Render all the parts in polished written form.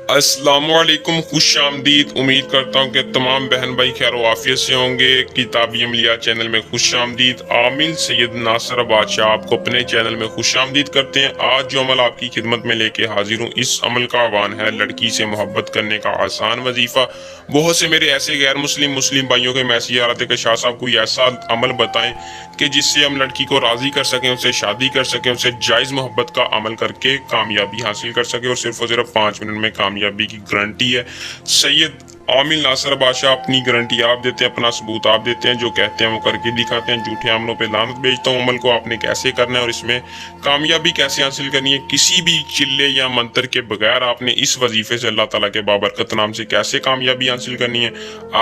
السلام علیکم، خوش آمدید۔ امید کرتا ہوں کہ تمام بہن بھائی خیر و عافیت سے ہوں گے۔ کتابی عملیات چینل میں خوش آمدید۔ عامل سید ناصر بادشاہ آپ کو اپنے چینل میں خوش آمدید کرتے ہیں۔ آج جو عمل آپ کی خدمت میں لے کے حاضر ہوں، اس عمل کا عنوان ہے لڑکی سے محبت کرنے کا آسان وظیفہ۔ بہت سے میرے ایسے غیر مسلم بھائیوں کے میسیج آ رہے تھے کہ شاہ صاحب کوئی ایسا عمل بتائیں کہ جس سے ہم لڑکی کو راضی کر سکیں، اسے شادی کر سکیں، اسے جائز محبت کا عمل کر کے کامیابی حاصل کر سکیں، اور صرف 5 منٹ میں کامیابی کی گارنٹی ہے۔ سید عامل ناصر بادشاہ اپنی گارنٹی آپ دیتے ہیں، اپنا ثبوت آپ دیتے ہیں، جو کہتے ہیں وہ کر کے دکھاتے ہیں۔ جھوٹے عملوں پہ لعنت بھیجتا ہوں۔ عمل کو آپ نے کیسے کرنا ہے اور اس میں کامیابی کیسے حاصل کرنی ہے، کسی بھی چلے یا منتر کے بغیر آپ نے اس وظیفے سے اللہ تعالیٰ کے بابرکت نام سے کیسے کامیابی حاصل کرنی ہے،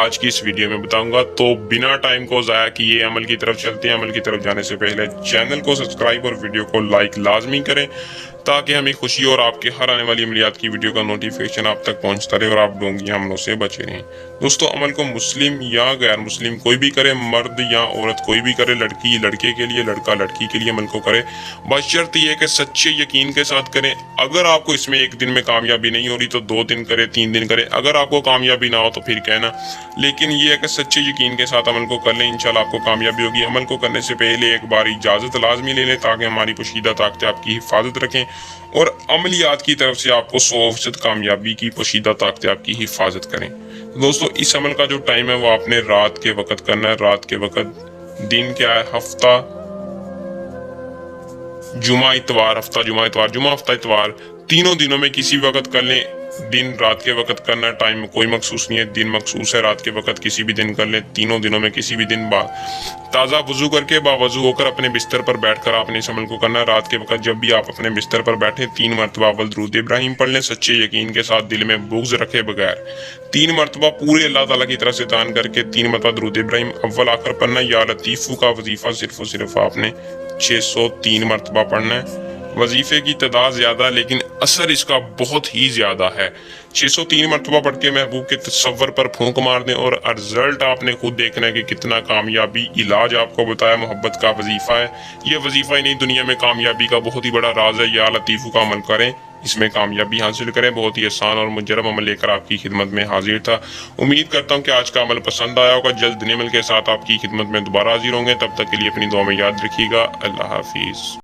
آج کی اس ویڈیو میں بتاؤں گا۔ تو بنا ٹائم کو ضائع کیے عمل کی طرف چلتے ہیں۔ عمل کی طرف جانے سے پہلے چینل کو سبسکرائب اور ویڈیو کو لائک لازمی کریں تاکہ ہمیں خوشی اور آپ کے ہر آنے والی عملیات کی ویڈیو کا نوٹیفیکیشن آپ تک پہنچتا رہے اور آپ ڈونگی حملوں سے بچے رہیں۔ دوستو، عمل کو مسلم یا غیر مسلم کوئی بھی کرے، مرد یا عورت کوئی بھی کرے، لڑکی لڑکے کے لیے، لڑکا لڑکی کے لیے عمل کو کرے، بشرط یہ کہ سچے یقین کے ساتھ کریں۔ اگر آپ کو اس میں ایک دن میں کامیابی نہیں ہو رہی تو 2 دن کرے، 3 دن کرے۔ اگر آپ کو کامیابی نہ ہو تو پھر کہنا، لیکن یہ ہے کہ سچے یقین کے ساتھ عمل کو کر لیں، انشاءاللہ آپ کو کامیابی ہوگی۔ عمل کو کرنے سے پہلے ایک بار اجازت لازمی لے لیں تاکہ ہماری پوشیدہ طاقتیں آپ کی حفاظت رکھیں، اور عملیات کی طرف سے آپ کو 100% کامیابی کی پوشیدہ طاقتیں آپ کی حفاظت کریں۔ دوستو، اس عمل کا جو ٹائم ہے وہ آپ نے رات کے وقت کرنا ہے۔ رات کے وقت دن کیا ہے؟ ہفتہ جمعہ اتوار، ہفتہ اتوار، تینوں دنوں میں کسی وقت کر لیں۔ دن رات کے وقت کرنا ہے، ٹائم کوئی مخصوص نہیں ہے، دن مخصوص ہے، رات کے وقت کسی بھی دن کر لیں، تینوں دنوں میں کسی بھی دن بعد تازہ وضو کر کے باوضو ہو کر اپنے بستر پر بیٹھ کر آپ نے اس عمل کو کرنا ہے۔ رات کے وقت جب بھی آپ اپنے بستر پر بیٹھیں 3 مرتبہ اول درود ابراہیم پڑھ لیں، سچے یقین کے ساتھ، دل میں بغض رکھے بغیر 3 مرتبہ پورے اللہ تعالیٰ کی طرف سے دان کر کے 3 مرتبہ درود ابراہیم اول آخر پڑھنا ہے۔ یا لطیفو کا وظیفہ صرف آپ نے 603 مرتبہ پڑھنا ہے۔ وظیفے کی تعداد زیادہ لیکن اثر اس کا بہت ہی زیادہ ہے۔ 603 مرتبہ پڑھ کے محبوب کے تصور پر پھونک مار دیں، اور رزلٹ آپ نے خود دیکھنا ہے کہ کتنا کامیابی۔ علاج آپ کو بتایا محبت کا وظیفہ ہے۔ یہ وظیفہ ہی نہیں، دنیا میں کامیابی کا بہت ہی بڑا راز ہے۔ یا لطیفو کا عمل کریں، اس میں کامیابی حاصل کریں۔ بہت ہی آسان اور مجرب عمل لے کر آپ کی خدمت میں حاضر تھا۔ امید کرتا ہوں کہ آج کا عمل پسند آیا ہوگا۔ جلد نئے عمل کے ساتھ آپ کی خدمت میں دوبارہ حاضر ہوں گے، تب تک کے لیے اپنی دعا میں یاد رکھیے گا۔ اللہ حافظ۔